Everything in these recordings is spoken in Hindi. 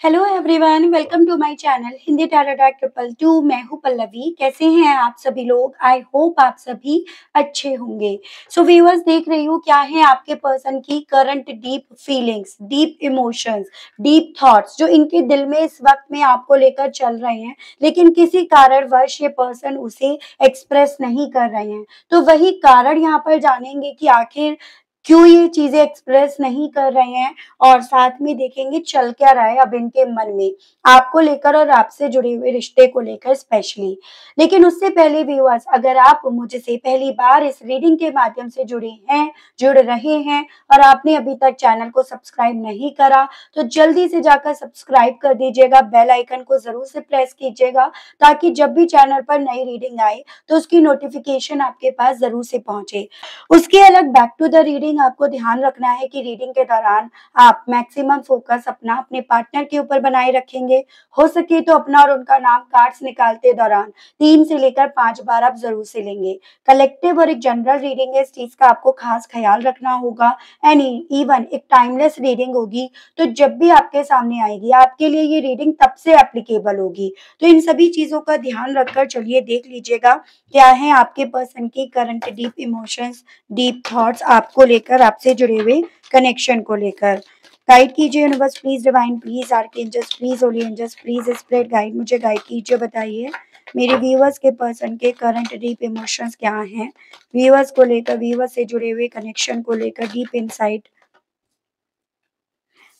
Hello everyone, welcome to my channel Hindi tarot dark 222। मैं हूं पल्लवी। कैसे हैं आप सभी लोग? आई होप आप सभी अच्छे होंगे। सो व्यूअर्स, देख रही हूँ क्या है आपके पर्सन की current deep feelings, deep emotions, deep thoughts जो इनके दिल में इस वक्त में आपको लेकर चल रहे हैं, लेकिन किसी कारणवश ये पर्सन उसे एक्सप्रेस नहीं कर रहे हैं। तो वही कारण यहाँ पर जानेंगे कि आखिर क्यों ये चीजें एक्सप्रेस नहीं कर रहे हैं, और साथ में देखेंगे चल क्या रहा है अब इनके मन में आपको लेकर और आपसे जुड़े हुए रिश्ते को लेकर स्पेशली। लेकिन उससे पहले व्यूअर्स, अगर आप मुझसे पहली बार इस रीडिंग के माध्यम से जुड़ रहे हैं और आपने अभी तक चैनल को सब्सक्राइब नहीं करा, तो जल्दी से जाकर सब्सक्राइब कर दीजिएगा। बेल आइकन को जरूर से प्रेस कीजिएगा ताकि जब भी चैनल पर नई रीडिंग आए तो उसकी नोटिफिकेशन आपके पास जरूर से पहुंचे। उसके अलग बैक टू द रीडिंग, आपको ध्यान रखना है कि रीडिंग के दौरान आप मैक्सिमम फोकस अपना अपने पार्टनर के ऊपर बनाए रखेंगे। हो सके तो अपना और उनका नाम कार्ड्स निकालते दौरान 3 से लेकर 5 बार आप जरूर से लेंगे। कलेक्टिव और एक जनरल रीडिंग है, इस चीज का आपको खास ख्याल रखना होगा। एंड इवन एक टाइमलेस रीडिंग होगी, तो जब भी आपके सामने आएगी आपके लिए ये रीडिंग तब से एप्लीकेबल होगी। तो इन सभी चीजों का ध्यान रखकर चलिए देख लीजिएगा क्या है आपके पर्सन की current deep emotions, deep thoughts आपको लेकर, आपसे जुड़े हुए कनेक्शन को लेकर। गाइड कीजिए universe please, divine please, archangels please, holy angels please, spirit guide, मुझे गाइड कीजिए। बताइए मेरे व्यूअर्स के पर्सन के करंट डीप इमोशंस क्या हैं, व्यूअर्स को लेकर, व्यूअर्स से जुड़े हुए कनेक्शन को लेकर deep insight.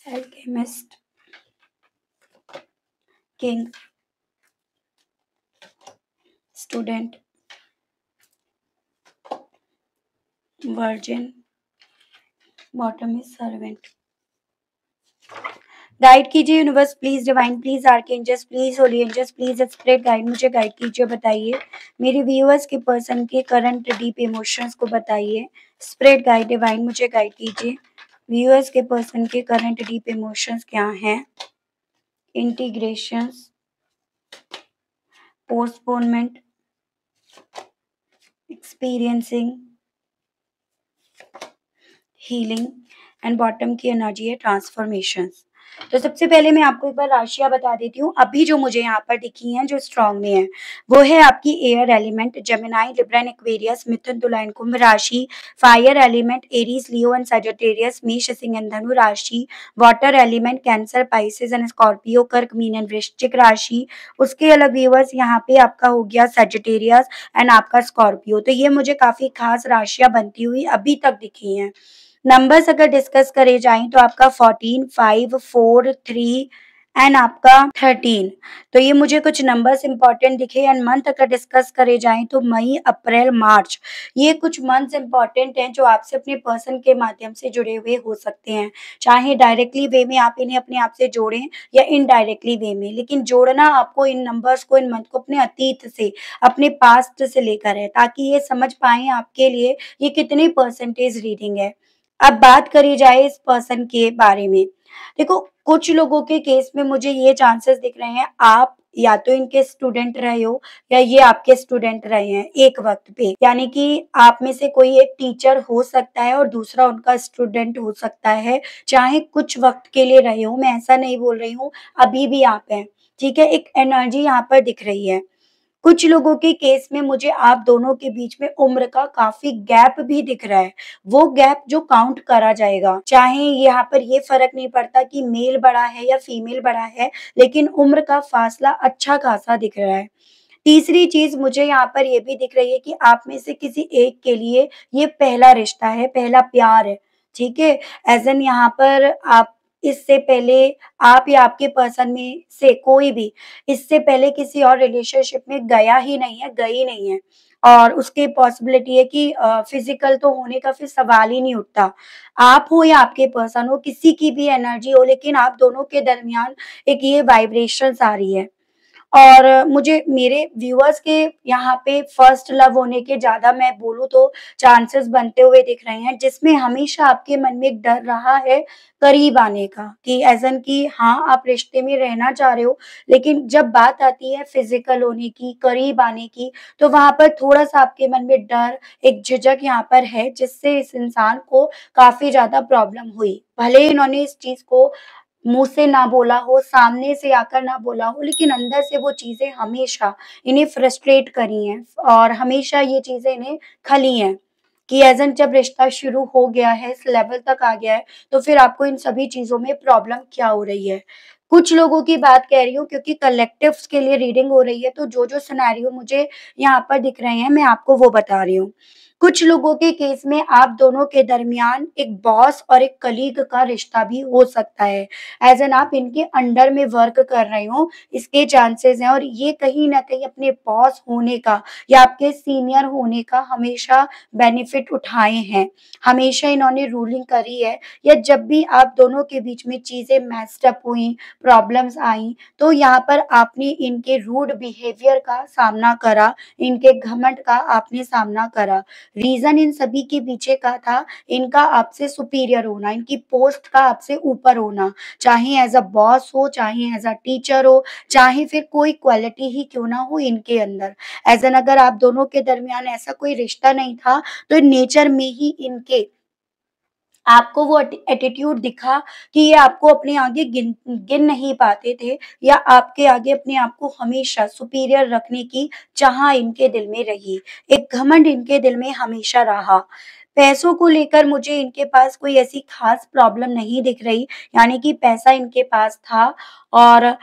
Alchemist, king, student, virgin, bottom is servant. Guide कीजिए universe please, divine please, archangels please, holy angels please, spirit guide, मुझे गाइड कीजिए। बताइए मेरे व्यूअर्स के पर्सन के करंट डीप इमोशंस को बताइए। स्पिरिट गाइड, डिवाइन, मुझे गाइड कीजिए। व्यूअर्स के पर्सन के करंट डीप इमोशंस क्या हैं? Integrations, postponement, experiencing, healing, and bottom की एनर्जी है ट्रांसफॉर्मेशंस। तो सबसे पहले मैं आपको एक बार राशियां बता देती हूँ अभी जो मुझे यहाँ पर दिखी हैं, जो स्ट्रॉन्ग में है। वो है आपकी air element Gemini, Libra and Aquarius, मिथुन, तुला एंड कुंभ राशि। Fire element Aries, Leo and Sagittarius, मेष, सिंह एंड धनु राशि। Water element Cancer, Pisces and Scorpio, कर्क, मीन एंड वृश्चिक राशि। उसके अलग व्यूअर्स यहाँ पे आपका हो गया सजिटेरियस एंड आपका स्कॉर्पियो। तो ये मुझे काफी खास राशियां बनती हुई अभी तक दिखी हैं। नंबर्स अगर डिस्कस करे जाएं तो आपका 14, 5, 4, 3 एंड आपका 13। तो ये मुझे कुछ नंबर्स इंपॉर्टेंट दिखे। एंड मंथ अगर डिस्कस करे जाएं तो मई, अप्रैल, मार्च, ये कुछ मंथ्स इंपॉर्टेंट हैं जो आपसे अपने पर्सन के माध्यम से जुड़े हुए हो सकते हैं। चाहे डायरेक्टली वे में आप इन्हें अपने आप से जोड़ें या इनडायरेक्टली वे में, लेकिन जोड़ना आपको इन नंबर्स को, इन मंथ को अपने अतीत से, अपने पास्ट से लेकर है, ताकि ये समझ पाए आपके लिए ये कितनी परसेंटेज रीडिंग है। अब बात करी जाए इस पर्सन के बारे में, देखो कुछ लोगों के केस में मुझे ये चांसेस दिख रहे हैं, आप या तो इनके स्टूडेंट रहे हो या ये आपके स्टूडेंट रहे हैं एक वक्त पे। यानी कि आप में से कोई एक टीचर हो सकता है और दूसरा उनका स्टूडेंट हो सकता है। चाहे कुछ वक्त के लिए रहे हो, मैं ऐसा नहीं बोल रही हूँ, अभी भी आप हैं। ठीक है, एक एनर्जी यहाँ पर दिख रही है। कुछ लोगों के केस में मुझे आप दोनों के बीच में उम्र का काफी गैप भी दिख रहा है। वो गैप जो काउंट करा जाएगा, चाहे यहाँ पर ये फर्क नहीं पड़ता कि मेल बड़ा है या फीमेल बड़ा है, लेकिन उम्र का फासला अच्छा खासा दिख रहा है। तीसरी चीज मुझे यहाँ पर ये भी दिख रही है कि आप में से किसी एक के लिए ये पहला रिश्ता है, पहला प्यार है। ठीक है, एज एन यहाँ पर आप इससे पहले, आप या आपके पर्सन में से कोई भी इससे पहले किसी और रिलेशनशिप में गया ही नहीं है, गई नहीं है। और उसकी पॉसिबिलिटी है कि फिजिकल तो होने का फिर सवाल ही नहीं उठता। आप हो या आपके पर्सन हो, किसी की भी एनर्जी हो, लेकिन आप दोनों के दरमियान एक ये वाइब्रेशंस आ रही है। और मुझे मेरे व्यूअर्स के यहाँ पे फर्स्ट लव होने के ज़्यादा मैं बोलूँ तो चांसेस बनते हुए दिख रहे हैं, जिसमें हमेशा आपके मन में एक डर रहा है करीब आने का, कि एज़ एन कि हाँ, आप रिश्ते में रहना चाह रहे हो, लेकिन जब बात आती है फिज़िकल होने की, करीब आने की, तो वहाँ पर थोड़ा-सा आपके मन में डर, एक झिझक यहाँ पर है, जिससे इस इंसान को काफ़ी ज़्यादा प्रॉब्लम हुई। भले ही इन्होंने इस चीज़ को मुँह से ना बोला हो, सामने से आकर ना बोला हो, लेकिन अंदर से वो चीज़ें हमेशा इन्हें फ्रस्ट्रेट करी हैं और हमेशा ये चीज़ें इन्हें खली हैं कि एज़ एन जब रिश्ता शुरू हो गया है, इस लेवल तक आ गया है, तो फिर आपको इन सभी चीज़ों में प्रॉब्लम क्या हो रही है? कुछ लोगों की बात कह रही हूँ क्योंकि कलेक्टिव्स के लिए रीडिंग हो रही है, तो जो-जो सिनेरियो मुझे यहाँ पर दिख रहे हैं, मैं आपको वो बता रही हूँ। कुछ लोगों के केस में आप दोनों के दरमियान एक बॉस और एक कलीग का रिश्ता भी हो सकता है। एज़ एन आप इनके अंडर में वर्क कर रहे हो, इसके चांसेज़ हैं और ये कहीं न कहीं अपने बॉस होने का या आपके सीनियर होने का हमेशा बेनिफिट उठाए हैं। हमेशा इन्होंने रूलिंग करी है या जब भी आप दोनों के बीच में चीज़ें मेस्ड अप हुई, प्रॉब्लम्स आईं, तो यहाँ पर आपने इनके रूड बिहेवियर का सामना करा, इनके घमंड का आपने सामना करा। रीज़न इन सभी के पीछे का था इनका आपसे सुपीरियर होना, इनकी पोस्ट का आपसे ऊपर होना, चाहे एज़ अ बॉस हो, चाहे एज़ अ टीचर हो, चाहे फिर कोई क्वालिटी ही क्यों ना हो इनके अंदर। एज़ एन अगर आप दोनों के दरमियान ऐसा कोई रिश्ता नहीं था, तो नेचर में ही इनके आपको वो एटीट्यूड दिखा कि ये आपको अपने आगे गिन गिन नहीं पाते थे या आपके आगे अपने आप को हमेशा सुपीरियर रखने की चाह इनके दिल में रही। एक घमंड इनके दिल में हमेशा रहा। पैसों को लेकर मुझे इनके पास कोई ऐसी ख़ास प्रॉब्लम नहीं दिख रही, यानी कि पैसा इनके पास था और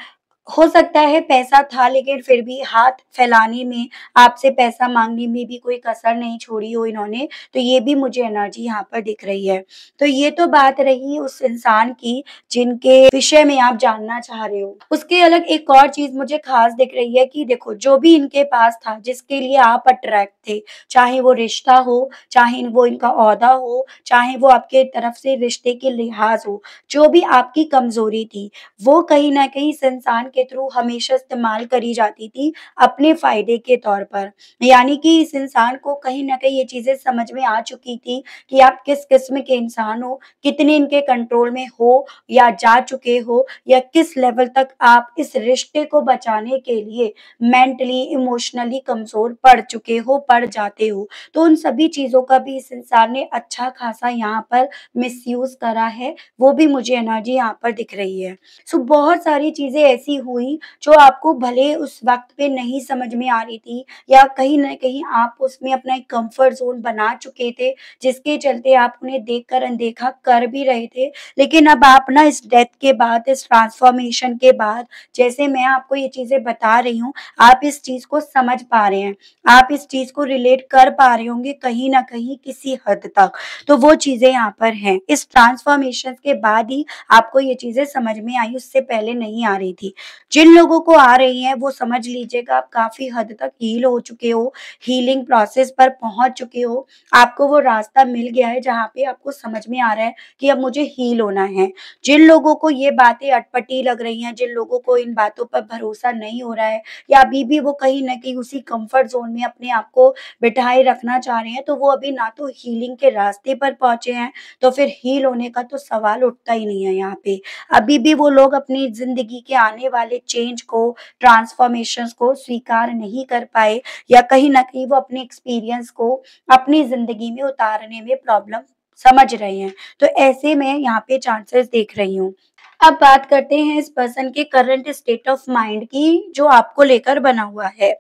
हो सकता है पैसा था लेकिन फिर भी हाथ फैलाने में, आपसे पैसा माँगने में भी कोई कसर नहीं छोड़ी हो इन्होंने, तो ये भी मुझे एनर्जी यहाँ पर दिख रही है। तो ये तो बात रही उस इंसान की जिनके विषय में आप जानना चाह रहे हो। उसके अलग एक और चीज़ मुझे ख़ास दिख रही है कि देखो जो भी इनके पास था, जिसके लिए आप अट्रैक्ट थे, चाहे वो रिश्ता हो, चाहे वो इनका ओहदा हो, चाहे वो आपके तरफ से रिश्ते के लिहाज़ हो, जो भी आपकी कमज़ोरी थी, वो कहीं न कहीं इस इंसान के थ्रू हमेशा इस्तेमाल करी जाती थी अपने फ़ायदे के तौर पर। यानी कि इस इंसान को कहीं न कहीं ये चीज़ें समझ में आ चुकी थी कि आप किस किस्म के इंसान हो, कितने इनके कंट्रोल में हो या जा चुके हो या किस लेवल तक आप इस रिश्ते को बचाने के लिए मेंटली, इमोशनली कमज़ोर पड़ चुके हो, पड़ जाते हो। तो उन सभी चीज़ों का भी इस इंसान ने अच्छा खासा यहाँ पर मिसयूज़ करा है, वो भी मुझे एनर्जी यहाँ पर दिख रही है। सो बहुत सारी चीज़ें ऐसी हुई जो आपको भले उस वक़्त पे नहीं समझ में आ रही थी या कहीं न कहीं आप उसमें अपना एक कम्फ़र्ट ज़ोन बना चुके थे, जिसके चलते आप उन्हें देखकर अनदेखा कर भी रहे थे। लेकिन अब आप ना इस डेथ के बाद, इस ट्रांसफ़ॉर्मेशन के बाद, जैसे मैं आपको ये चीज़ें बता रही हूँ, आप इस चीज़ को समझ पा रहे हैं। आप इस चीज़ को रिलेट कर पा रहे होंगे कहीं न कहीं किसी हद तक। तो वो चीज़ें यहाँ पर हैं। इस ट्रांसफ़ॉर्मेशन के बाद ही आपको ये चीज़ें समझ में आई, उससे पहले नहीं आ रही थी। जिन लोगों को आ रही हैं वो समझ लीजिएगा आप काफ़ी हद तक हील हो चुके हो, हीलिंग प्रोसेस पर पहुँच चुके हो। आपको वो रास्ता मिल गया है जहाँ पे आपको समझ में आ रहा है कि अब मुझे हील होना है। जिन लोगों को ये बातें अटपटी लग रही हैं, जिन लोगों को इन बातों पर भरोसा नहीं हो रहा है या अभी भी वो कहीं न कहीं उसी कम्फ़र्ट ज़ोन में अपने आप को बिठाए रखना चाह रहे हैं, तो वो अभी ना तो हीलिंग के रास्ते पर पहुँचे हैं, तो फिर हील होने का तो सवाल उठता ही नहीं है यहाँ पे। अभी भी वो लोग अपनी ज़िंदगी के आने वाले चेंज को, ट्रांसफ़ॉर्मेशंस को स्वीकार नहीं कर पाए या कहीं न कहीं वो अपने एक्सपीरियंस को अपनी ज़िंदगी में उतारने में प्रॉब्लम समझ रहे हैं। तो ऐसे में यहाँ पे चांसेस देख रही हूँ। अब बात करते हैं इस पर्सन के करंट स्टेट ऑफ माइंड की जो आपको लेकर बना हुआ है।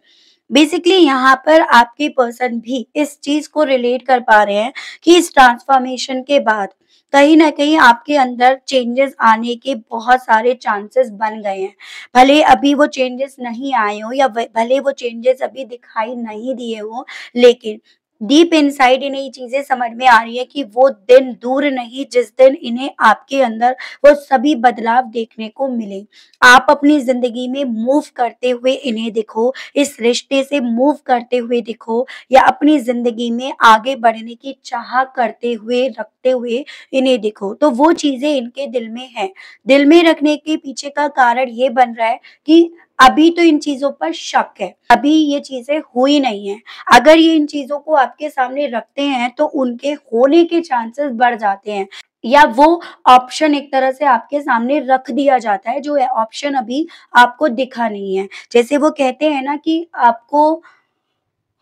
बेसिकली यहाँ पर आपके पर्सन भी इस चीज़ को रिलेट कर पा रहे हैं कि इस ट्रांसफॉर्मेशन के बाद कहीं न कहीं आपके अंदर चेंजेस आने के बहुत सारे चांसेस बन गए हैं। भले अभी वो चेंजेस नहीं आए हों या व भले वो चेंजेस अभी दिखाई नहीं दिए हों, लेकिन डीप इनसाइड इन्हें ये चीज़ें समझ में आ रही है कि वो दिन दूर नहीं जिस दिन इन्हें आपके अंदर वो सभी बदलाव देखने को मिले। आप अपनी ज़िंदगी में मूव करते हुए इन्हें दिखो, इस रिश्ते से मूव करते हुए दिखो या अपनी ज़िंदगी में आगे बढ़ने की चाह करते हुए, रखते हुए इन्हें दिखो। तो वो चीज़ें इनके दिल में हैं। दिल में रखने के पीछे का कारण ये बन रहा है कि अभी तो इन चीज़ों पर शक है, अभी ये चीज़ें हुई नहीं हैं। अगर ये इन चीज़ों को आपके सामने रखते हैं तो उनके होने के चांसेस बढ़ जाते हैं या वो ऑप्शन एक तरह से आपके सामने रख दिया जाता है जो ऑप्शन अभी आपको दिखा नहीं है। जैसे वो कहते हैं ना कि आपको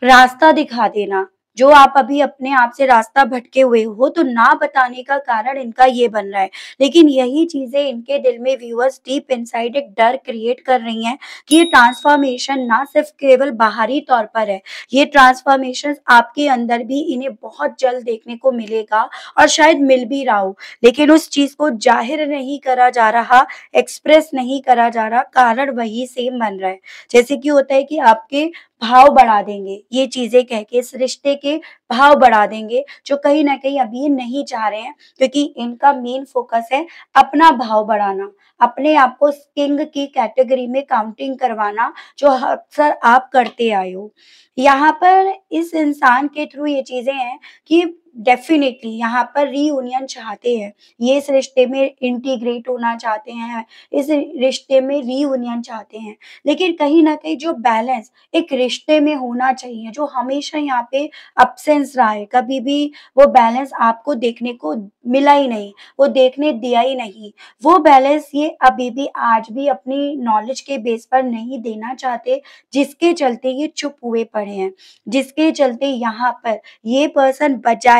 रास्ता दिखा देना, जो आप अभी अपने आप से रास्ता भटके हुए हो, तो ना बताने का कारण इनका ये बन रहा है। लेकिन यही चीज़ें इनके दिल में व्यूअर्स डीप इनसाइड एक डर क्रिएट कर रही हैं कि ये ट्रांसफॉर्मेशन ना सिर्फ केवल बाहरी तौर पर है, ये ट्रांसफॉर्मेशन आपके अंदर भी इन्हें बहुत जल्द देखने को मिलेगा और शायद मिल भी रहा हो। लेकिन उस चीज़ को ज़ाहिर नहीं करा जा रहा, एक्सप्रेस नहीं करा जा रहा, कारण वही सेम बन रहा है। जैसे कि होता है कि आपके भाव बढ़ा देंगे, ये चीज़ें कह के इस रिश्ते के भाव बढ़ा देंगे, जो कहीं न कहीं अभी ये नहीं चाह रहे हैं, क्योंकि इनका मेन फ़ोकस है अपना भाव बढ़ाना, अपने आप को किंग की कैटेगरी में काउंटिंग करवाना, जो अक्सर आप करते आए हो। यहाँ पर इस इंसान के थ्रू ये चीज़ें हैं कि डेफ़िनिटली यहाँ पर रीयूनियन चाहते हैं, ये इस रिश्ते में इंटीग्रेट होना चाहते हैं, इस रिश्ते में रीयूनियन चाहते हैं। लेकिन कहीं न कहीं जो बैलेंस एक रिश्ते में होना चाहिए, जो हमेशा यहाँ पे अब्सेंस रहा है, कभी भी वो बैलेंस आपको देखने को मिला ही नहीं, वो देखने दिया ही नहीं। वो बैलेंस ये अभी भी आज भी अपनी नॉलेज के बेस पर नहीं देना चाहते, जिसके चलते ये चुप हुए पड़े हैं, जिसके चलते यहाँ पर ये पर्सन बजाए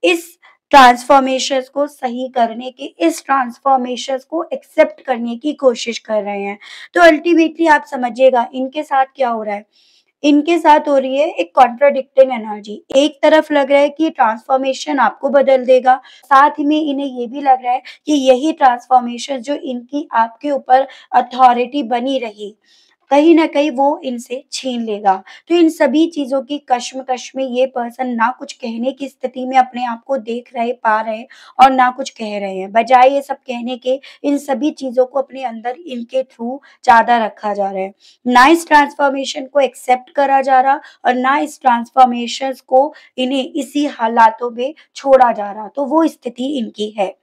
इस ट्रांसफ़ॉर्मेशंस को सही करने के, इस ट्रांसफ़ॉर्मेशंस को एक्सेप्ट करने की कोशिश कर रहे हैं। तो अल्टीमेटली आप समझिएगा इनके साथ क्या हो रहा है? इनके साथ हो रही है एक कॉन्ट्राडिक्टिंग एनर्जी। एक तरफ लग रहा है कि ट्रांसफ़ॉर्मेशन आपको बदल देगा, साथ ही में इन्हें ये भी लग रहा है कि यही ट्रांसफ़ॉर्मेशन जो इनकी आपके ऊपर अथॉरिटी बनी रही, कहीं न कहीं वो इनसे छीन लेगा। तो इन सभी चीज़ों की कश्मकश में ये पर्सन ना कुछ कहने की स्थिति में अपने आप को देख रहे, पा रहे और ना कुछ कह रहे हैं। बजाय ये सब कहने के, इन सभी चीज़ों को अपने अंदर इनके थ्रू ज़्यादा रखा जा रहा है। ना इस ट्रांसफ़ॉर्मेशन को एक्सेप्ट करा जा रहा और ना इस ट्रांसफ़ॉर्मेशंस को इन्हें इसी हालातों में छोड़ा जा रहा। तो वो स्थिति इनकी है।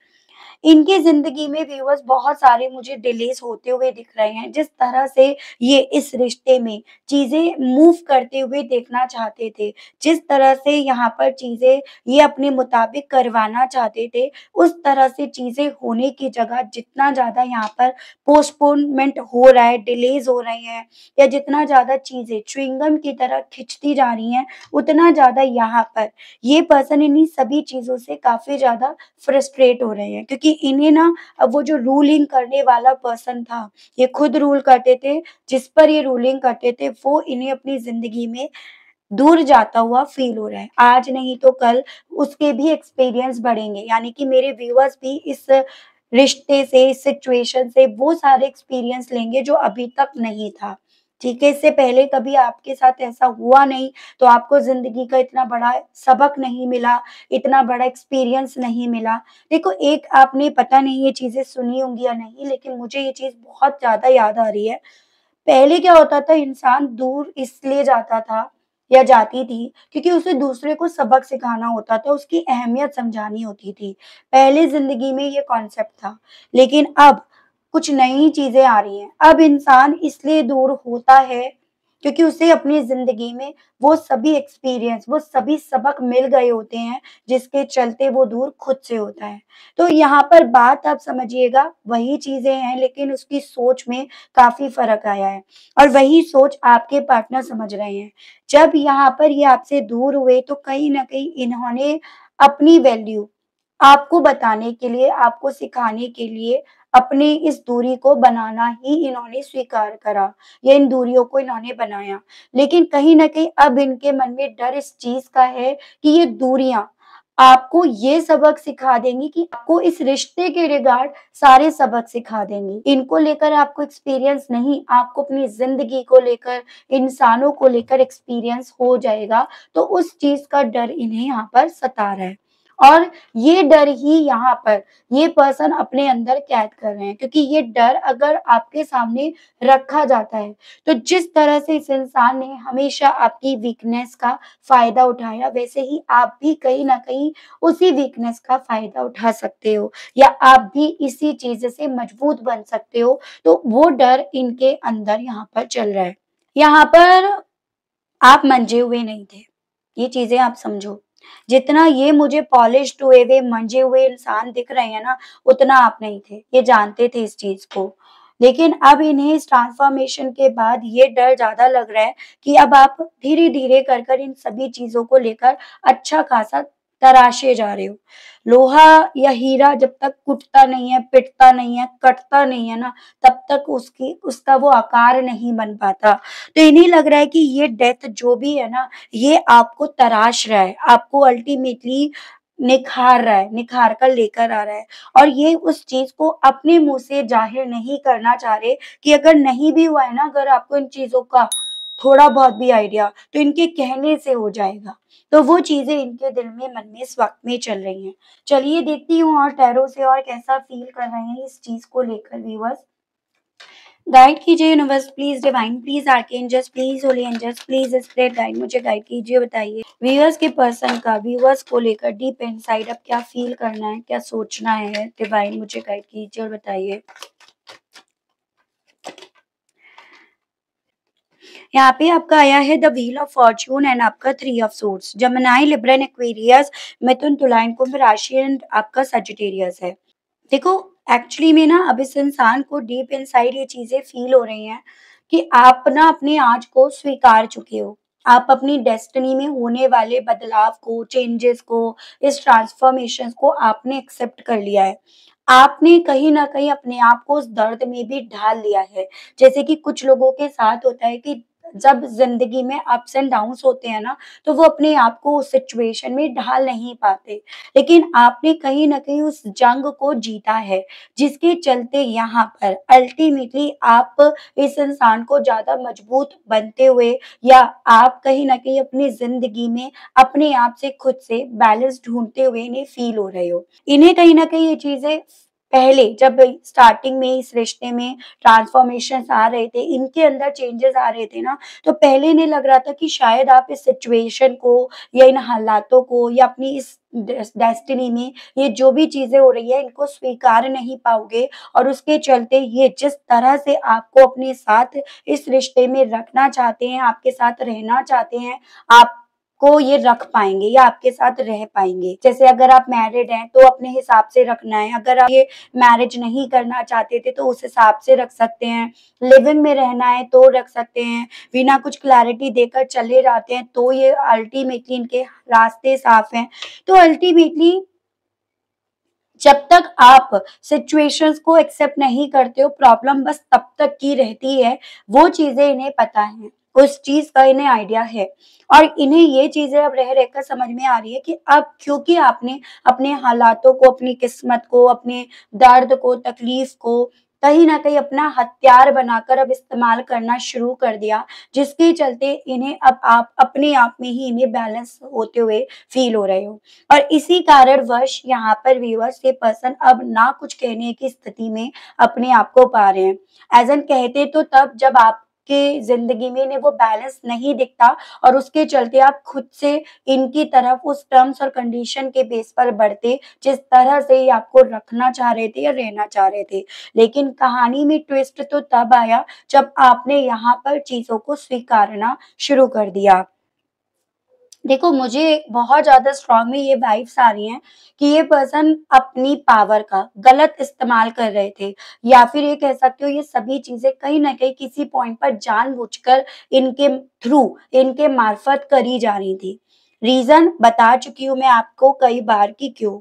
इनकी ज़िंदगी में व्यूअर्स बहुत सारे मुझे डिलेज़ होते हुए दिख रहे हैं। जिस तरह से ये इस रिश्ते में चीज़ें मूव करते हुए देखना चाहते थे, जिस तरह से यहाँ पर चीज़ें ये अपने मुताबिक करवाना चाहते थे, उस तरह से चीज़ें होने की जगह जितना ज़्यादा यहाँ पर पोस्टपोनमेंट हो रहा है, डिलेज़ हो रहे हैं या जितना ज़्यादा चीज़ें च्युइंगम की तरह खिंचती जा रही हैं, उतना ज़्यादा यहाँ पर ये पर्सन इन्हीं सभी चीज़ों से काफ़ी ज़्यादा फ्रस्ट्रेट हो रहे हैं, क्योंकि इन्हें ना अब वो जो रूलिंग करने वाला पर्सन था, ये खुद रूल करते थे, जिस पर ये रूलिंग करते थे, वो इन्हें अपनी ज़िंदगी में दूर जाता हुआ फ़ील हो रहा है। आज नहीं तो कल उसके भी एक्सपीरियंस बढ़ेंगे, यानी कि मेरे व्यूअर्स भी इस रिश्ते से, इस सिचुएशन से वो सारे एक्सपीरियंस लेंगे जो अभी तक नहीं था। ठीक है? इससे पहले कभी आपके साथ ऐसा हुआ नहीं, तो आपको ज़िंदगी का इतना बड़ा सबक नहीं मिला, इतना बड़ा एक्सपीरियंस नहीं मिला। देखो, एक आपने पता नहीं ये चीज़ें सुनी होंगी या नहीं, लेकिन मुझे ये चीज़ बहुत ज़्यादा याद आ रही है। पहले क्या होता था, इंसान दूर इसलिए जाता था या जाती थी क्योंकि उसे दूसरे को सबक सिखाना होता था, उसकी अहमियत समझानी होती थी। पहले ज़िंदगी में ये कॉन्सेप्ट था, लेकिन अब कुछ नई चीज़ें आ रही हैं। अब इंसान इसलिए दूर होता है क्योंकि उसे अपनी ज़िंदगी में वो सभी एक्सपीरियंस, वो सभी सबक मिल गए होते हैं, जिसके चलते वो दूर खुद से होता है। तो यहाँ पर बात आप समझिएगा वही चीज़ें हैं, लेकिन उसकी सोच में काफ़ी फ़र्क आया है और वही सोच आपके पार्टनर समझ रहे हैं। जब यहाँ पर ये आपसे दूर हुए तो कहीं न कहीं इन्होंने अपनी वैल्यू आपको बताने के लिए, आपको सिखाने के लिए अपनी इस दूरी को बनाना ही इन्होंने स्वीकार करा या इन दूरियों को इन्होंने बनाया। लेकिन कहीं न कहीं अब इनके मन में डर इस चीज़ का है कि ये दूरियाँ आपको ये सबक सिखा देंगी कि आपको इस रिश्ते के रिगार्ड सारे सबक सिखा देंगी। इनको लेकर आपको एक्सपीरियंस नहीं, आपको अपनी ज़िंदगी को लेकर, इंसानों को लेकर एक्सपीरियंस हो जाएगा, तो उस चीज़ का डर इन्हें यहाँ पर सता रहा है। और ये डर ही यहाँ पर ये पर्सन अपने अंदर कैद कर रहे हैं, क्योंकि ये डर अगर आपके सामने रखा जाता है, तो जिस तरह से इस इंसान ने हमेशा आपकी वीकनेस का फ़ायदा उठाया, वैसे ही आप भी कहीं न कहीं उसी वीकनेस का फ़ायदा उठा सकते हो या आप भी इसी चीज़ से मजबूत बन सकते हो। तो वो डर इनके अंदर यहाँ पर चल रहा है। यहाँ पर आप मंजे हुए नहीं थे, ये चीज़ें आप समझो। जितना ये मुझे पॉलिश्ड हुए मंजे हुए इंसान दिख रहे हैं ना, उतना आप नहीं थे, ये जानते थे इस चीज़ को। लेकिन अब इन्हें इस ट्रांसफॉर्मेशन के बाद ये डर ज़्यादा लग रहा है कि अब आप धीरे-धीरे कर इन सभी चीज़ों को लेकर अच्छा खासा तराशे जा रहे हो। लोहा या हीरा जब तक टूटता नहीं है, पिटता नहीं है, कटता नहीं है ना, तब तक उसकी उसका वो आकार नहीं बन पाता। तो इन्हें लग रहा है कि ये डेथ जो भी है ना, ये आपको तराश रहा है, आपको अल्टीमेटली निखार रहा है, निखार कर लेकर आ रहा है। और ये उस चीज़ को अपने मुँह से ज़ाहिर नहीं करना चाह रहे कि अगर नहीं भी हुआ है ना, अगर आपको इन चीज़ों का थोड़ा बहुत भी आइडिया, तो इनके कहने से हो जाएगा। तो वो चीज़ें इनके दिल में, मन में इस वक़्त में चल रही हैं। चलिए देखती हूँ और टैरो से और कैसा फ़ील कर रहे हैं इस चीज़ को लेकर व्यूअर्स। गाइड कीजिए universe please, divine please, archangels please, holy angels please, spirit guide मुझे गाइड कीजिए, बताइए। व्यूअर्स के पर्सन का व्यूअर्स को लेकर डीप इनसाइड अब क्या फ़ील करना है, क्या सोचना है? डिवाइन मुझे गाइड कीजिए और बताइए। यहाँ पे आपका आया है the wheel of fortune and आपका three of swords. Gemini, Libra and Aquarius, मिथुन, तुला एंड कुंभ राशि एंड आपका सजिटेरियस है। देखो, एक्चुअली में ना अब इस इंसान को डीप इनसाइड ये चीज़ें फ़ील हो रही हैं कि आप ना अपने आज को स्वीकार चुके हो। आप अपनी डेस्टिनी में होने वाले बदलाव को, चेंजेस को, इस ट्रांसफॉर्मेशंस को आपने एक्सेप्ट कर लिया है। आपने कहीं न कहीं अपने आप को उस दर्द में भी ढाल लिया है। जैसे कि कुछ लोगों के साथ होता है कि जब ज़िंदगी में अप्स एंड डाउन्स होते हैं ना, तो वो अपने आप को उस सिचुएशन में ढाल नहीं पाते। लेकिन आपने कहीं न कहीं उस जंग को जीता है, जिसके चलते यहाँ पर अल्टीमेटली आप इस इंसान को ज़्यादा मजबूत बनते हुए या आप कहीं न कहीं अपनी ज़िंदगी में अपने आप से खुद से बैलेंस ढूँढते हुए इन्हें फ़ील हो रहे हो। इन्हें कहीं न कहीं ये चीज़ें पहले जब स्टार्टिंग में इस रिश्ते में ट्रांसफॉर्मेशंस आ रहे थे, इनके अंदर चेंजेस आ रहे थे ना, तो पहले इन्हें लग रहा था कि शायद आप इस सिचुएशन को या इन हालातों को या अपनी इस डेस्टिनी में ये जो भी चीज़ें हो रही है इनको स्वीकार नहीं पाओगे और उसके चलते ये जिस तरह से आपको अपने साथ इस रिश्ते में रखना चाहते हैं, आपके साथ रहना चाहते हैं, आपको ये रख पाएँगे या आपके साथ रह पाएँगे। जैसे अगर आप मैरिड हैं तो अपने हिसाब से रखना है, अगर आप ये मैरिज नहीं करना चाहते थे तो उस हिसाब से रख सकते हैं, लिव-इन में रहना है तो रख सकते हैं, बिना कुछ क्लैरिटी देकर चले जाते हैं तो ये अल्टीमेटली इनके रास्ते साफ हैं। तो अल्टीमेटली जब तक आप सिचुएशंस को एक्सेप्ट नहीं करते हो, प्रॉब्लम बस तब तक की रहती है, वो चीज़ें इन्हें पता हैं, उस चीज़ का इन्हें आइडिया है और इन्हें ये चीज़ें अब रह रहकर समझ में आ रही है कि अब क्योंकि आपने अपने हालातों को, अपनी किस्मत को, अपने दर्द को, तकलीफ को कहीं न कहीं अपना हथियार बनाकर अब इस्तेमाल करना शुरू कर दिया, जिसके चलते इन्हें अब आप अपने आप में ही इन्हें बैलेंस होते हुए फ़ील हो रहे हो। और इसी कारणवश यहाँ पर व्यूअर्स ये पर्सन अब ना कुछ कहने की स्थिति में अपने आप को पा रहे हैं। एज़ एन कहते तो तब जब आपके ज़िंदगी में इन्हें वो बैलेंस नहीं दिखता और उसके चलते आप खुद से इनकी तरफ उस टर्म्स और कंडीशन के बेस पर बढ़ते, जिस तरह से ये आपको रखना चाह रहे थे या रहना चाह रहे थे। लेकिन कहानी में ट्विस्ट तो तब आया जब आपने यहाँ पर चीज़ों को स्वीकारना शुरू कर दिया। देखो, मुझे बहुत ज़्यादा स्ट्रॉन्ग में ये वाइब्स आ रही हैं कि ये पर्सन अपनी पावर का गलत इस्तेमाल कर रहे थे या फिर ये कह सकते हो ये सभी चीज़ें कहीं न कहीं किसी पॉइंट पर जानबूझकर इनके थ्रू, इनके मार्फत करी जा रही थी। रीज़न बता चुकी हूँ मैं आपको कई बार कि क्यों।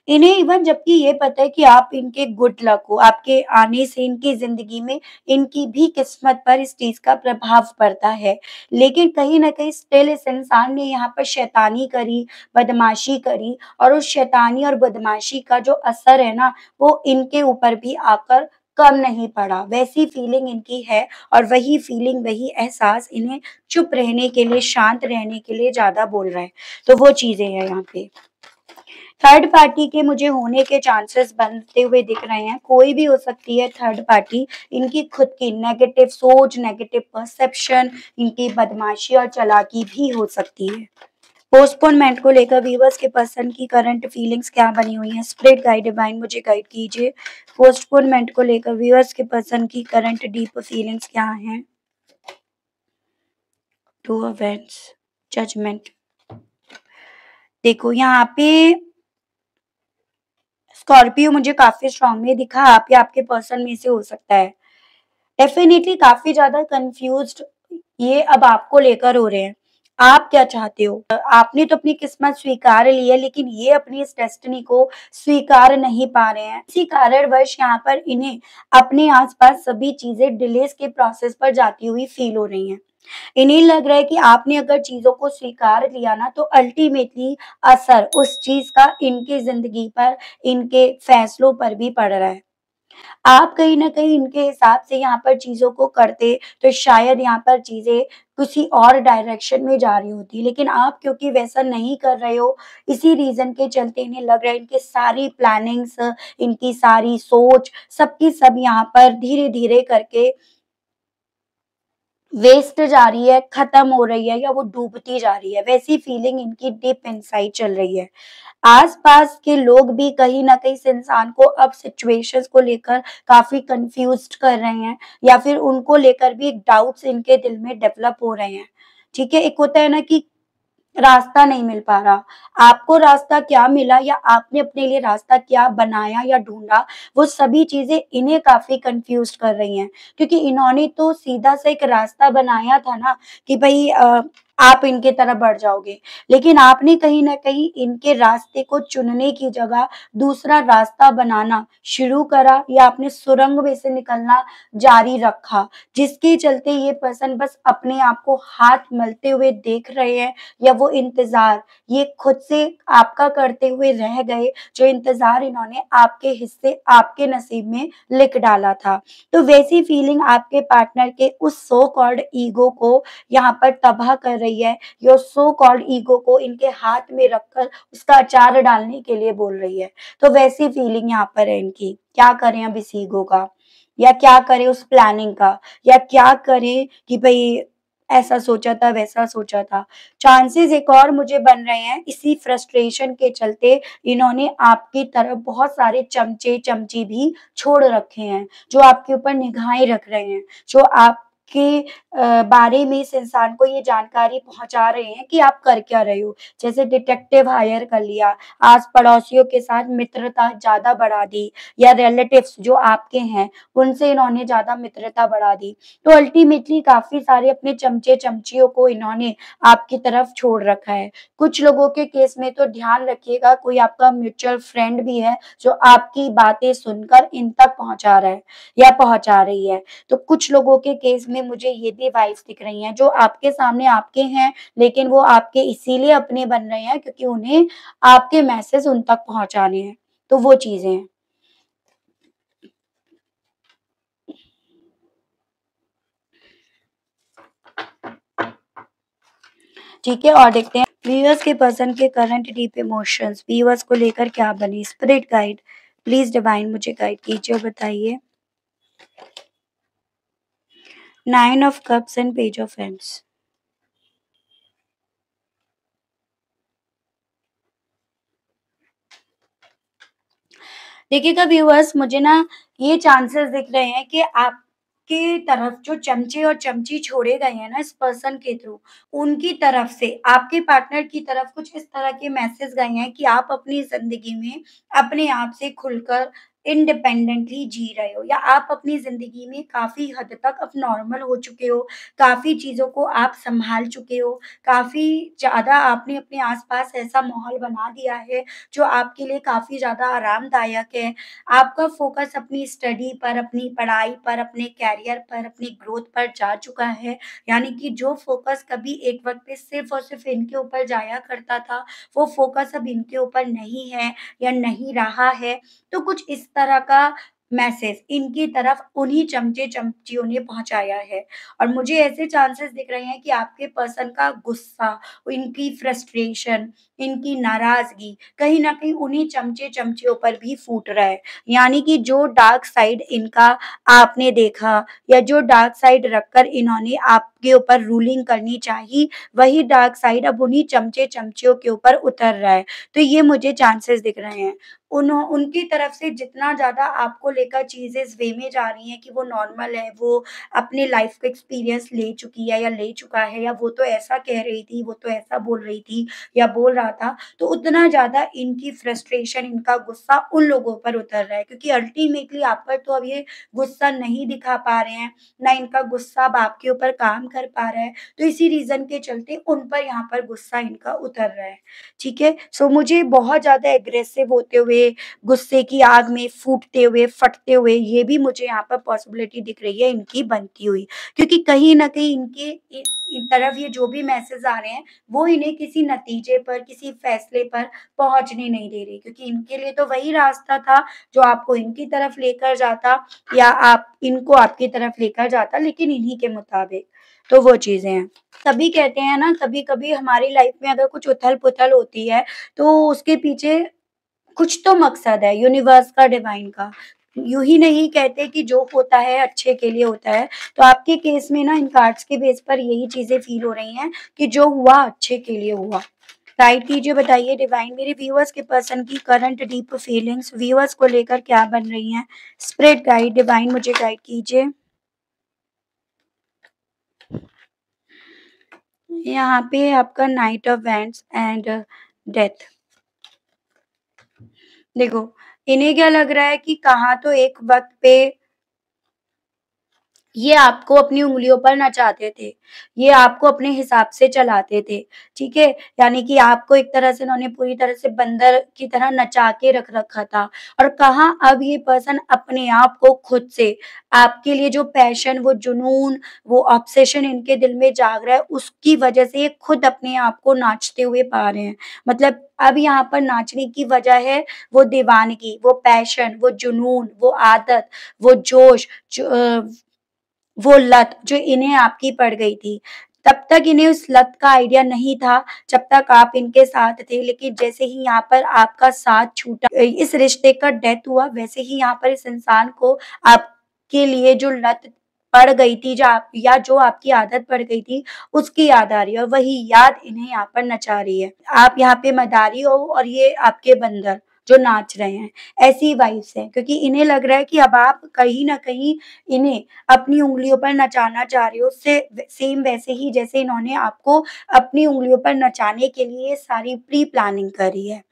इन्हें इवन जबकि ये पता है कि आप इनके गुड लक हो, आपके आने से इनकी ज़िंदगी में इनकी भी किस्मत पर इस चीज़ का प्रभाव पड़ता है। लेकिन कहीं न कहीं स्टिल इस इंसान ने यहाँ पर शैतानी करी, बदमाशी करी और उस शैतानी और बदमाशी का जो असर है ना, वो इनके ऊपर भी आकर कम नहीं पड़ा। वैसी फीलिंग इनकी है और वही फीलिंग, वही एहसास इन्हें चुप रहने के लिए, शांत रहने के लिए ज़्यादा बोल रहा है। तो वो चीज़ें हैं यहाँ पे। थर्ड पार्टी के मुझे होने के चांसेस बनते हुए दिख रहे हैं। कोई भी हो सकती है थर्ड पार्टी। इनकी खुद की नेगेटिव सोच, नेगेटिव परसेप्शन, इनकी बदमाशी और चालाकी भी हो सकती है। पोस्टपोनमेंट को लेकर व्यूअर्स के पर्सन की करंट फीलिंग्स क्या बनी हुई हैं? स्पिरिट गाइड डिवाइन मुझे गाइड कीजिए। पोस्टपोनमेंट को लेकर व्यूअर्स के पर्सन की करंट डीप फीलिंग्स क्या हैं? Two of wands, judgement. देखो यहाँ पे स्कॉर्पियो मुझे काफ़ी स्ट्रॉन्गली दिखा, आप या आपके पर्सन में से हो सकता है। डेफ़िनेटली काफ़ी ज़्यादा कन्फ्यूज़्ड ये अब आपको लेकर हो रहे हैं। आप क्या चाहते हो? आपने तो अपनी किस्मत स्वीकार ली है, लेकिन ये अपनी इस डेस्टिनी को स्वीकार नहीं पा रहे हैं। इसी कारणवश यहाँ पर इन्हें अपने आस-पास सभी चीज़ें डिलेज़ के प्रोसेस पर जाती हुई फ़ील हो रही हैं। इन्हें लग रहा है कि आपने अगर चीज़ों को स्वीकार लिया ना, तो अल्टीमेटली असर उस चीज़ का इनकी ज़िंदगी पर, इनके फैसलों पर भी पड़ रहा है। आप कहीं न कहीं इनके हिसाब से यहाँ पर चीज़ों को करते, तो शायद यहाँ पर चीज़ें किसी और डायरेक्शन में जा रही होती। लेकिन आप क्योंकि वैसा नहीं कर रहे हो, इसी रीज़न के चलते इन्हें लग रहा है इनकी सारी प्लानिंग्स, इनकी सारी सोच, सब की सब यहाँ पर धीरे-धीरे करके वेस्ट जा रही है, खत्म हो रही है या वो डूबती जा रही है। वैसी फीलिंग इनकी डीप इनसाइड चल रही है। आस-पास के लोग भी कहीं न कहीं इस इंसान को अब सिचुएशंस को लेकर काफ़ी कन्फ्यूज़्ड कर रहे हैं या फिर उनको लेकर भी एक डाउट्स इनके दिल में डेवलप हो रहे हैं। ठीक है? एक होता है ना कि रास्ता नहीं मिल पा रहा। आपको रास्ता क्या मिला या आपने अपने लिए रास्ता क्या बनाया या ढूँढा, वो सभी चीज़ें इन्हें काफ़ी कन्फ्यूज़्ड कर रही हैं। क्योंकि इन्होंने तो सीधा-सा एक रास्ता बनाया था ना कि भई आप इनकी तरफ बढ़ जाओगे। लेकिन आपने कहीं न कहीं इनके रास्ते को चुनने की जगह दूसरा रास्ता बनाना शुरू करा या आपने सुरंग में से निकलना जारी रखा, जिसके चलते ये पर्सन बस अपने आप को हाथ मलते हुए देख रहे हैं या वो इंतज़ार ये खुद से आपका करते हुए रह गए, जो इंतज़ार इन्होंने आपके हिस्से, आपके नसीब में लिख डाला था। तो वैसी फीलिंग आपके पार्टनर के उस सो कॉल्ड ईगो को यहाँ पर तबाह कर रही है, या सो कॉल्ड ईगो को इनके हाथ में रखकर उसका अचार डालने के लिए बोल रही है। तो वैसी फीलिंग यहाँ पर है इनकी। क्या करें अब इस ईगो का? या क्या करें उस प्लानिंग का? या क्या करें कि भई ऐसा सोचा था, वैसा सोचा था। चांसेज़ एक और मुझे बन रहे हैं, इसी फ्रस्ट्रेशन के चलते इन्होंने आपकी तरफ बहुत सारे चमचे-चमची भी छोड़ रखे हैं, जो आपके ऊपर निगाहें रख रहे हैं, जो आपके बारे में इस इंसान को ये जानकारी पहुँचा रहे हैं कि आप कर क्या रहे हो। जैसे डिटेक्टिव हायर कर लिया, आस-पड़ोसियों के साथ मित्रता ज़्यादा बढ़ा दी या रिलेटिव्स जो आपके हैं, उनसे इन्होंने ज़्यादा मित्रता बढ़ा दी। तो अल्टीमेटली काफ़ी सारे अपने चमचे-चमचियों को इन्होंने आपकी तरफ छोड़ रखा है। कुछ लोगों के केस में तो ध्यान रखिएगा, कोई आपका म्यूचुअल फ्रेंड भी है, जो आपकी बातें सुनकर इन तक पहुँचा रहा है या पहुँचा रही है। तो कुछ लोगों के केस में मुझे ये भी वाइब्स दिख रही हैं, जो आपके सामने आपके हैं, लेकिन वो आपके इसीलिए अपने बन रहे हैं क्योंकि उन्हें आपके मैसेज उन तक पहुँचाने हैं। तो वो चीज़ें हैं। ठीक है, और देखते हैं व्यूअर्स के पर्सन के करंट डीप इमोशंस व्यूअर्स को लेकर क्या बनी। स्पिरिट गाइड प्लीज डिवाइन मुझे गाइड कीजिए और बताइए। 9 of cups and page of hands. देखिएगा व्यूअर्स, मुझे ना ये चांसेस दिख रहे हैं कि आपके तरफ जो चमचे और चमची छोड़े गए हैं ना इस पर्सन के थ्रू, उनकी तरफ से आपके पार्टनर की तरफ कुछ इस तरह के मैसेज गए हैं कि आप अपनी ज़िंदगी में अपने आप से खुलकर इंडिपेंडेंटली जी रहे हो, या आप अपनी ज़िंदगी में काफ़ी हद तक अब नॉर्मल हो चुके हो, काफ़ी चीज़ों को आप सँभाल चुके हो, काफ़ी ज़्यादा आपने अपने आस-पास ऐसा माहौल बना दिया है जो आपके लिए काफ़ी ज़्यादा आरामदायक है। आपका फ़ोकस अपनी स्टडी पर, अपनी पढ़ाई पर, अपने करियर पर, अपनी ग्रोथ पर जा चुका है। यानी कि जो फ़ोकस कभी एक वक़्त पे सिर्फ़ और सिर्फ़ इनके ऊपर जाया करता था, वो फ़ोकस अब इनके ऊपर नहीं है या नहीं रहा है। तो कुछ इस तरह का मैसेज इनकी तरफ उन्हीं चमचे-चमचियों ने पहुँचाया है। और मुझे ऐसे चांसेस दिख रहे हैं कि आपके पर्सन का गुस्सा, इनकी फ्रस्ट्रेशन, इनकी नाराज़गी कहीं न कहीं उन्हीं चमचे-चमचियों पर भी फूट रहा है। यानी कि जो डार्क साइड इनका आपने देखा या जो डार्क साइड रखकर इन्होंने आपके ऊपर रूलिंग करनी चाही, वही डार्क साइड अब उन्हीं चमचे-चमचियों के ऊपर उतर रहा है। तो ये मुझे चांसेस दिख रहे हैं। उनकी तरफ से जितना ज़्यादा आपको लेकर चीज़ें इस वे में जा रही हैं कि वो नॉर्मल है, वो अपने लाइफ़ का एक्सपीरियंस ले चुकी है या ले चुका है, या वो तो ऐसा कह रही थी, वो तो ऐसा बोल रही थी या बोल रहा था, तो उतना ज़्यादा इनकी फ्रस्ट्रेशन, इनका गुस्सा उन लोगों पर उतर रहा है, क्योंकि अल्टीमेटली आप पर तो अब ये गुस्सा नहीं दिखा पा रहे हैं, ना इनका गुस्सा अब आपके ऊपर काम कर पा रहा है, तो इसी रीज़न के चलते उन पर यहाँ पर गुस्सा इनका उतर रहा है। ठीक है? सो मुझे बहुत ज़्यादा एग्रेसिव होते हुए, गुस्से की आग में फूटते हुए, फटते हुए, ये भी मुझे यहाँ पर पॉसिबिलिटी दिख रही है इनकी बनती हुई। क्योंकि कहीं न कहीं इनके इन तरफ ये जो भी मैसेज आ रहे हैं, वो इन्हें किसी नतीजे पर, किसी फैसले पर पहुँचने नहीं दे रही, क्योंकि इनके लिए तो वही रास्ता था जो आपको इनकी तरफ लेकर जाता, या आप इनको आपकी तरफ लेकर जाता, लेकिन इन्हीं के मुताबिक। तो वो चीज़ें हैं। तभी कहते हैं ना, कभी-कभी हमारी लाइफ में अगर कुछ उथल-पुथल होती है, तो उसके पीछे कुछ तो मकसद है यूनिवर्स का, डिवाइन का। यूँ ही नहीं कहते कि जो होता है अच्छे के लिए होता है। तो आपके केस में ना इन कार्ड्स के बेस पर यही चीज़ें फ़ील हो रही हैं कि जो हुआ अच्छे के लिए हुआ। गाइड कीजिए, बताइए डिवाइन, मेरे व्यूअर्स के पर्सन की करंट डीप फीलिंग्स व्यूअर्स को लेकर क्या बन रही हैं? स्पिरिट गाइड डिवाइन मुझे गाइड कीजिए। यहाँ पे आपका night of wands and death. देखो, इन्हें क्या लग रहा है कि कहाँ तो एक वक़्त पे ये आपको अपनी उँगलियों पर नचाते थे। ये आपको अपने हिसाब से चलाते थे, ठीक है? यानी कि आपको एक तरह से इन्होंने पूरी तरह से बंदर की तरह नचा के रख रखा था, और कहाँ अब ये पर्सन अपने आप को खुद से, आपके लिए जो पैशन, वो जुनून, वो ऑब्सेशन इनके दिल में जाग रहा है, उसकी वजह से ये खुद अपने आप को नाचते हुए पा रहे हैं। मतलब अब यहाँ पर नाचने की वजह है वो दीवानगी, वो पैशन, वो जुनून, वो आदत, वो जोश, वो लत जो इन्हें आपकी पड़ गई थी। तब तक इन्हें उस लत का आइडिया नहीं था, जब तक आप इनके साथ थे, लेकिन जैसे ही यहाँ पर आपका साथ छूटा, इस रिश्ते का डेथ हुआ, वैसे ही यहाँ पर इस इंसान को आपके लिए जो लत पड़ गई थी, जो आपकी आदत पड़ गई थी, उसकी याद आ रही है, और वही याद इन्हें यहाँ पर नचा रही है। आप यहाँ पे मदारी हो और ये आपके बंदर जो नाच रहे हैं, ऐसी वाइब्स हैं, क्योंकि इन्हें लग रहा है कि अब आप कहीं न कहीं इन्हें अपनी उँगलियों पर नचाना चाह रहे हो, उससे सेम वैसे ही जैसे इन्होंने आपको अपनी उँगलियों पर नचाने के लिए सारी प्री प्लानिंग करी है।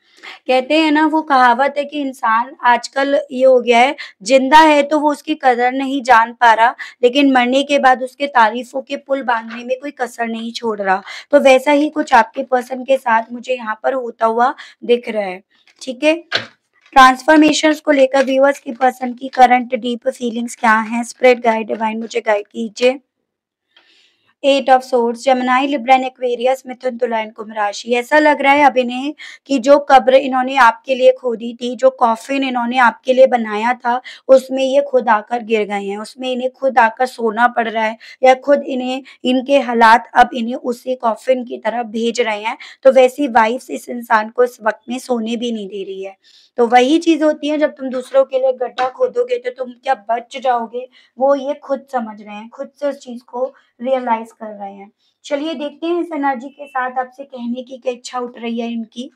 कहते हैं ना, वो कहावत है कि इंसान आजकल ये हो गया है, ज़िंदा है तो वो उसकी कदर नहीं जान पा रहा, लेकिन मरने के बाद उसके तारीफ़ों के पुल बाँधने में कोई कसर नहीं छोड़ रहा। तो वैसा ही कुछ आपके पर्सन के साथ मुझे यहाँ पर होता हुआ दिख रहा है, ठीक है? ट्रांसफॉर्मेशंस को लेकर व्यूअर्स की पर्सन की करंट डीप फीलिंग्स क्या हैं? स्पिरिट गाइड डिवाइन मुझे गाइड कीजिए। Eight of swords, Gemini, Libra and Aquarius, मिथुन, तुला एंड कुंभ राशि। ऐसा लग रहा है अब इन्हें कि जो कब्र इन्होंने आपके लिए खोदी थी, जो कॉफ़िन इन्होंने आपके लिए बनाया था, उसमें ये खुद आकर गिर गए हैं। उसमें इन्हें खुद आकर सोना पड़ रहा है, या खुद इन्हें इनके हालात अब इन्हें उसी कॉफ़िन की तरफ भेज रहे हैं। तो वैसी वाइब्स इस इंसान को इस वक़्त में सोने भी नहीं दे रही है। तो वही चीज़ होती है, जब तुम दूसरों के लिए गड्ढा खोदोगे तो तुम क्या बच जाओगे, वो ये खुद समझ रहे हैं, खुद से उस चीज़ को रियलाइज़ कर रहे हैं। चलिए देखते हैं इस एनर्जी के साथ आपसे कहने की क्या इच्छा उठ रही है इनकी।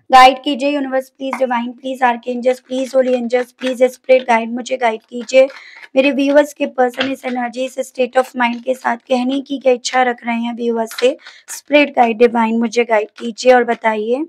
गाइड कीजिए universe please, divine please, archangels please, holy angels please, spirit guide मुझे गाइड कीजिए। मेरे व्यूअर्स के पर्सन इस एनर्जी, इस स्टेट ऑफ माइंड के साथ कहने की क्या इच्छा रख रहे हैं व्यूअर्स से। स्पिरिट गाइड डिवाइन मुझे गाइड कीजिए और बताइए।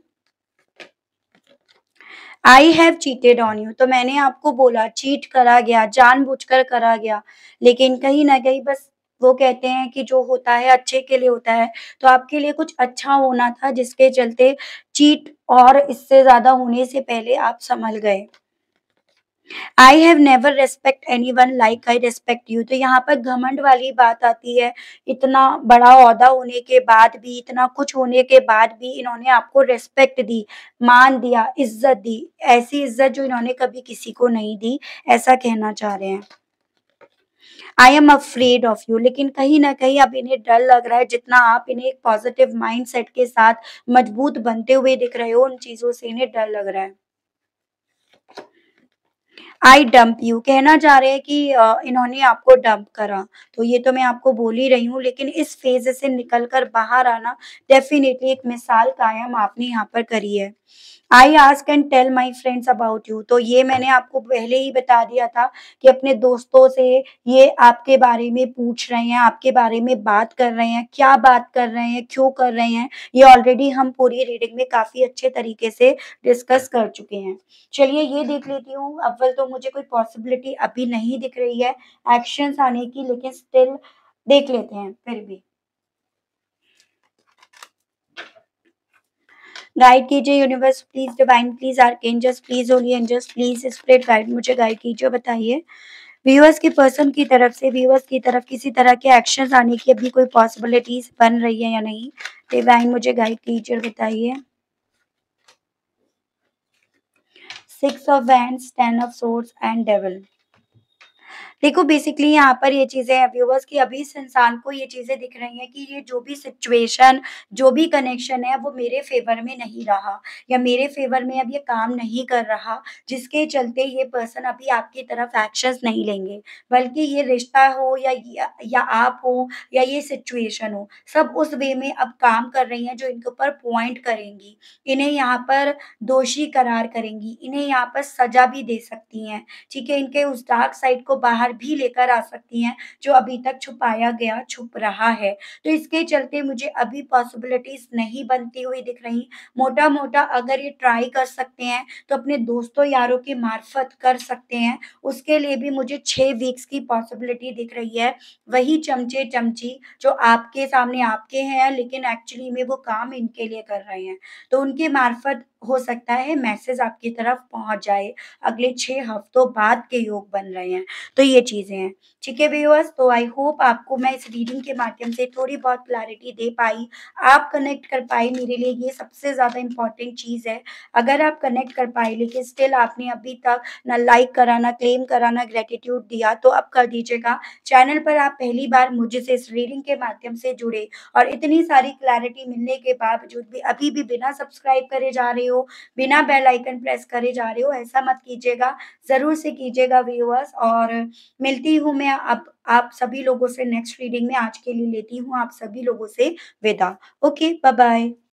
I have cheated on you, तो मैंने आपको बोला चीट करा गया, जानबूझकर करा गया, लेकिन कहीं न कहीं बस वो कहते हैं कि जो होता है अच्छे के लिए होता है, तो आपके लिए कुछ अच्छा होना था जिसके चलते चीट और इससे ज़्यादा होने से पहले आप सँभल गए। I have never respect anyone like I respect you, तो यहाँ पर घमंड वाली बात आती है। इतना बड़ा ओहदा होने के बाद भी, इतना कुछ होने के बाद भी इन्होंने आपको रिस्पेक्ट दी, मान दिया, इज़्ज़त दी। ऐसी इज़्ज़त जो इन्होंने कभी किसी को नहीं दी, ऐसा कहना चाह रहे हैं। I am afraid of you, लेकिन कहीं न कहीं अब इन्हें डर लग रहा है, जितना आप इन्हें एक पॉज़िटिव माइंडसेट के साथ मजबूत बनते हुए दिख रहे हो, उन चीज़ों से इन्हें डर लग रहा है। आई डंप यू, कहना चाह रहे हैं कि इन्होंने आपको डंप करा, तो ये तो मैं आपको बोल ही रही हूँ, लेकिन इस फ़ेज़ से निकल कर बाहर आना डेफ़िनिटली एक मिसाल कायम आपने यहाँ पर करी है। I ask and tell my friends about you. तो ये मैंने आपको पहले ही बता दिया था कि अपने दोस्तों से ये आपके बारे में पूछ रहे हैं, आपके बारे में बात कर रहे हैं, क्या बात कर रहे हैं, क्यों कर रहे हैं, ये ऑलरेडी हम पूरी रीडिंग में काफ़ी अच्छे तरीके से डिस्कस कर चुके हैं। चलिए ये देख लेती हूँ, अव्वल तो मुझे कोई पॉसिबिलिटी अभी नहीं दिख रही है एक्शंस आने की, लेकिन स्टिल देख लेते हैं फिर भी। गाइड कीजिए universe please, divine please, archangels please, holy angels please, spirit guide मुझे गाइड कीजिए, बताइए व्यूअर्स की पर्सन की तरफ से व्यूअर्स की तरफ किसी तरह के एक्शंस आने की अभी कोई पॉसिबिलिटीज बन रही है या नहीं। डिवाइन मुझे गाइड कीजिए और बताइए। Six of wands, ten of swords and devil. देखो बेसिकली यहाँ पर ये चीज़ें हैं व्यूअर्स कि अभी इस इंसान को ये चीज़ें दिख रही हैं कि ये जो भी सिचुएशन, जो भी कनेक्शन है वो मेरे फ़ेवर में नहीं रहा या मेरे फ़ेवर में अब ये काम नहीं कर रहा, जिसके चलते ये पर्सन अभी आपकी तरफ एक्शंस नहीं लेंगे। बल्कि ये रिश्ता हो या आप हो या ये सिचुएशन हो, सब उस वे में अब काम कर रही हैं जो इनके ऊपर पॉइंट करेंगी। इन्हें यहाँ पर दोषी करार करेंगी, इन्हें यहाँ पर सज़ा भी दे सकती हैं। ठीक है, इनके उस डार्क साइड को बाहर भी लेकर आ सकती हैं, जो अभी तक छुपाया गया, छुप रहा है। तो इसके चलते मुझे अभी पॉसिबिलिटीज़ नहीं बनती हुई दिख रही। मोटा-मोटा अगर ये ट्राई कर सकते हैं, तो अपने दोस्तों यारों की मार्फ़त कर सकते हैं। उसके लिए भी मुझे 6 वीक्स की पॉसिबिलिटी दिख रही है। वही चमचे-चमची जो आपके सामने आपके हैं, लेकिन एक्चुअली में वो काम इनके लिए कर रहे हैं। तो उनके मार्फ़त हो सकता है मैसेज आपकी तरफ पहुँच जाए। अगले 6 हफ्तों बाद के योग बन रहे हैं। तो ये चीज़ें हैं। ठीक है व्यूअर्स, तो आई होप आपको मैं इस रीडिंग के माध्यम से थोड़ी बहुत क्लैरिटी दे पाई। आप कनेक्ट कर पाए, मेरे लिए ये सबसे ज़्यादा इम्पोर्टेंट चीज़ है। अगर आप कनेक्ट कर पाए लेकिन स्टिल आपने अभी तक ना लाइक करा, ना क्लेम करा, ना ग्रैटिट्यूड दिया, तो अब कर दीजिएगा। चैनल पर आप पहली बार मुझसे इस रीडिंग के माध्यम से जुड़े और इतनी सारी क्लैरिटी मिलने के बावजूद भी अभी भी बिना सब्सक्राइब करे जा रहे हो, बिना बेल आइकन प्रेस करे जा रहे हो, ऐसा मत कीजिएगा। ज़रूर से कीजिएगा व्यूअर्स, और मिलती हूँ मैं अब आप सभी लोगों से नेक्स्ट रीडिंग में। आज के लिए लेती हूँ आप सभी लोगों से विदा। Okay, bye bye.